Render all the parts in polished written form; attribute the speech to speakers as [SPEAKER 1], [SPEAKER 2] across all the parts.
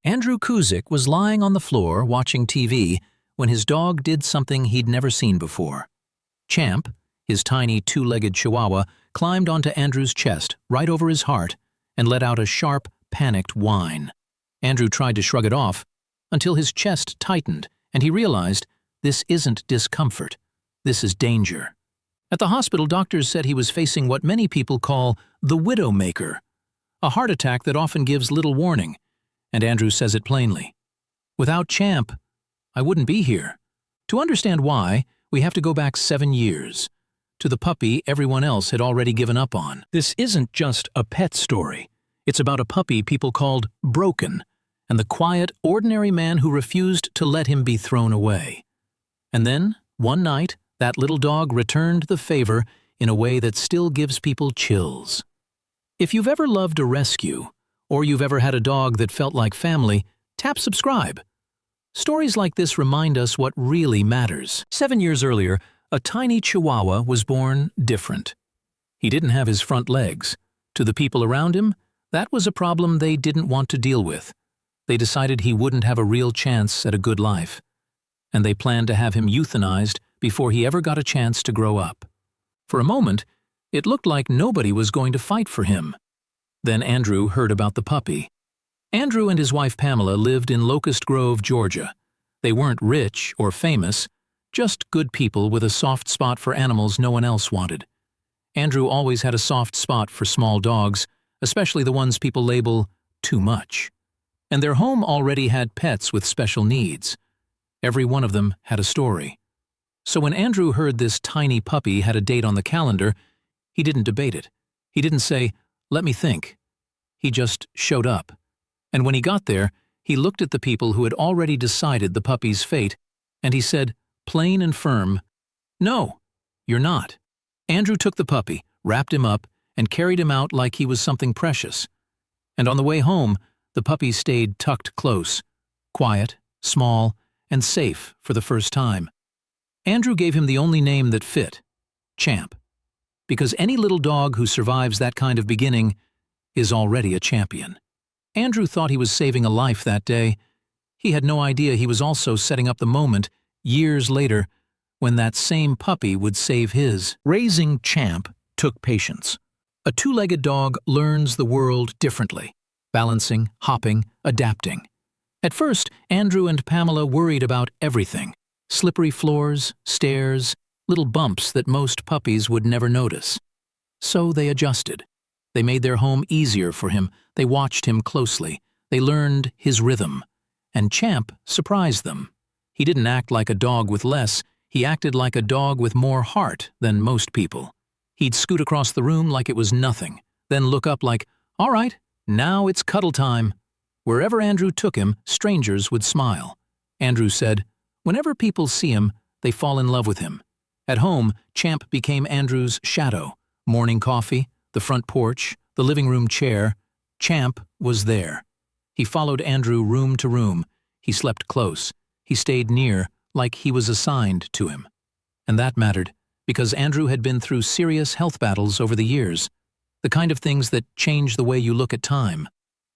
[SPEAKER 1] Andrew Kuzick was lying on the floor watching TV when his dog did something he'd never seen before. Champ, his tiny two-legged Chihuahua, climbed onto Andrew's chest, right over his heart, and let out a sharp, panicked whine. Andrew tried to shrug it off until his chest tightened and he realized this isn't discomfort, this is danger. At the hospital, doctors said he was facing what many people call the widowmaker, a heart attack that often gives little warning, and Andrew says it plainly. Without Champ, I wouldn't be here. To understand why, we have to go back 7 years, to the puppy everyone else had already given up on. This isn't just a pet story. It's about a puppy people called Broken, and the quiet, ordinary man who refused to let him be thrown away. And then, one night, that little dog returned the favor in a way that still gives people chills. If you've ever loved a rescue, or you've ever had a dog that felt like family, tap subscribe. Stories like this remind us what really matters. 7 years earlier, a tiny Chihuahua was born different. He didn't have his front legs. To the people around him, that was a problem they didn't want to deal with. They decided he wouldn't have a real chance at a good life, and they planned to have him euthanized before he ever got a chance to grow up. For a moment, it looked like nobody was going to fight for him. Then Andrew heard about the puppy. Andrew and his wife Pamela lived in Locust Grove, Georgia. They weren't rich or famous, just good people with a soft spot for animals no one else wanted. Andrew always had a soft spot for small dogs, especially the ones people label too much. And their home already had pets with special needs. Every one of them had a story. So when Andrew heard this tiny puppy had a date on the calendar, he didn't debate it. He didn't say, "Let me think." He just showed up. And when he got there, he looked at the people who had already decided the puppy's fate, and he said, plain and firm, "No, you're not." Andrew took the puppy, wrapped him up, and carried him out like he was something precious. And on the way home, the puppy stayed tucked close, quiet, small, and safe for the first time. Andrew gave him the only name that fit, Champ, because any little dog who survives that kind of beginning is already a champion. Andrew thought he was saving a life that day. He had no idea he was also setting up the moment, years later, when that same puppy would save his. Raising Champ took patience. A two-legged dog learns the world differently, balancing, hopping, adapting. At first, Andrew and Pamela worried about everything. Slippery floors, stairs, little bumps that most puppies would never notice. So they adjusted. They made their home easier for him. They watched him closely. They learned his rhythm. And Champ surprised them. He didn't act like a dog with less. He acted like a dog with more heart than most people. He'd scoot across the room like it was nothing, then look up like, "All right, now it's cuddle time." Wherever Andrew took him, strangers would smile. Andrew said, whenever people see him, they fall in love with him. At home, Champ became Andrew's shadow. Morning coffee, the front porch, the living room chair. Champ was there. He followed Andrew room to room. He slept close. He stayed near, like he was assigned to him. And that mattered, because Andrew had been through serious health battles over the years. The kind of things that change the way you look at time.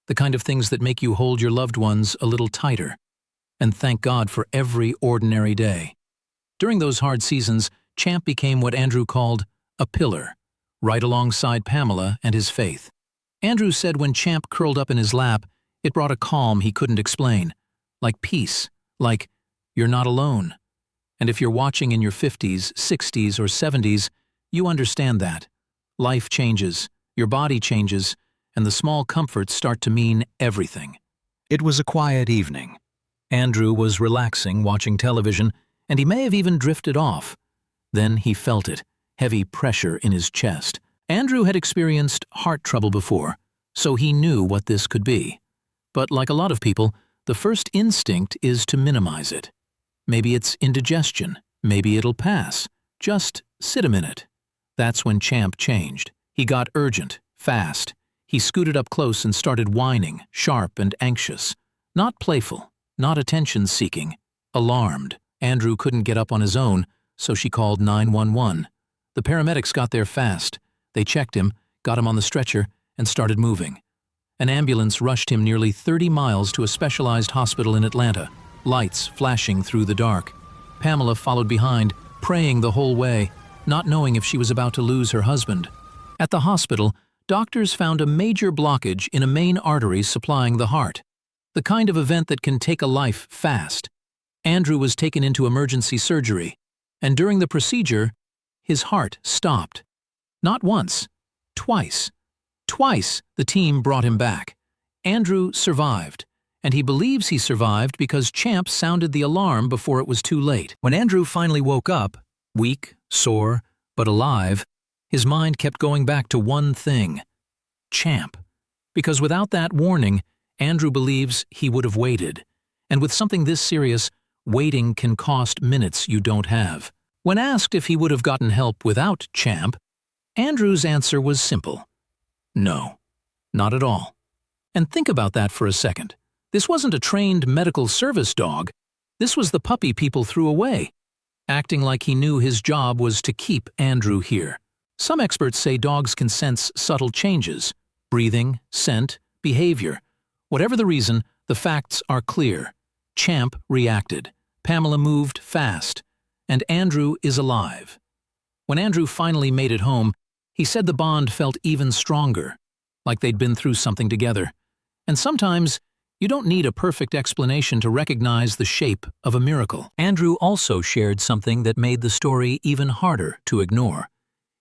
[SPEAKER 1] The kind of things that make you hold your loved ones a little tighter. And thank God for every ordinary day. During those hard seasons, Champ became what Andrew called a pillar, right alongside Pamela and his faith. Andrew said when Champ curled up in his lap, it brought a calm he couldn't explain, like peace, like you're not alone. And if you're watching in your 50s, 60s, or 70s, you understand that. Life changes, your body changes, and the small comforts start to mean everything. It was a quiet evening. Andrew was relaxing, watching television, and he may have even drifted off. Then he felt it, heavy pressure in his chest. Andrew had experienced heart trouble before, so he knew what this could be. But like a lot of people, the first instinct is to minimize it. Maybe it's indigestion, maybe it'll pass. Just sit a minute. That's when Champ changed. He got urgent, fast. He scooted up close and started whining, sharp and anxious. Not playful, not attention-seeking, alarmed. Andrew couldn't get up on his own, so she called 911. The paramedics got there fast. They checked him, got him on the stretcher, and started moving. An ambulance rushed him nearly 30 miles to a specialized hospital in Atlanta, lights flashing through the dark. Pamela followed behind, praying the whole way, not knowing if she was about to lose her husband. At the hospital, doctors found a major blockage in a main artery supplying the heart, the kind of event that can take a life fast. Andrew was taken into emergency surgery, and during the procedure, his heart stopped. Not once, twice. Twice the team brought him back. Andrew survived, and he believes he survived because Champ sounded the alarm before it was too late. When Andrew finally woke up, weak, sore, but alive, his mind kept going back to one thing: Champ. Because without that warning, Andrew believes he would have waited. And with something this serious, waiting can cost minutes you don't have. When asked if he would have gotten help without Champ, Andrew's answer was simple: no, not at all. And think about that for a second. This wasn't a trained medical service dog. This was the puppy people threw away, acting like he knew his job was to keep Andrew here. Some experts say dogs can sense subtle changes: breathing, scent, behavior. Whatever the reason, the facts are clear. Champ reacted. Pamela moved fast. And Andrew is alive. When Andrew finally made it home, he said the bond felt even stronger, like they'd been through something together. And sometimes, you don't need a perfect explanation to recognize the shape of a miracle. Andrew also shared something that made the story even harder to ignore.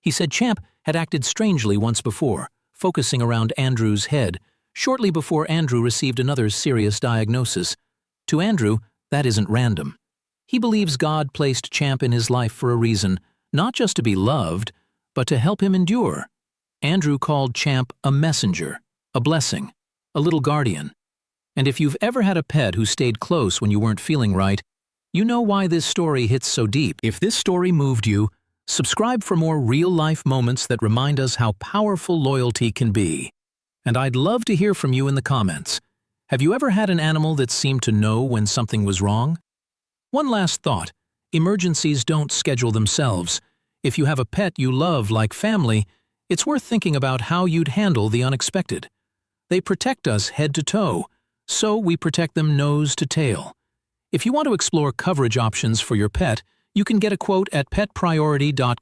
[SPEAKER 1] He said Champ had acted strangely once before, focusing around Andrew's head, shortly before Andrew received another serious diagnosis. To Andrew, that isn't random. He believes God placed Champ in his life for a reason, not just to be loved, but to help him endure. Andrew called Champ a messenger, a blessing, a little guardian. And if you've ever had a pet who stayed close when you weren't feeling right, you know why this story hits so deep. If this story moved you, subscribe for more real-life moments that remind us how powerful loyalty can be. And I'd love to hear from you in the comments. Have you ever had an animal that seemed to know when something was wrong? One last thought: emergencies don't schedule themselves. If you have a pet you love like family, it's worth thinking about how you'd handle the unexpected. They protect us head to toe, so we protect them nose to tail. If you want to explore coverage options for your pet, you can get a quote at petpriority.com.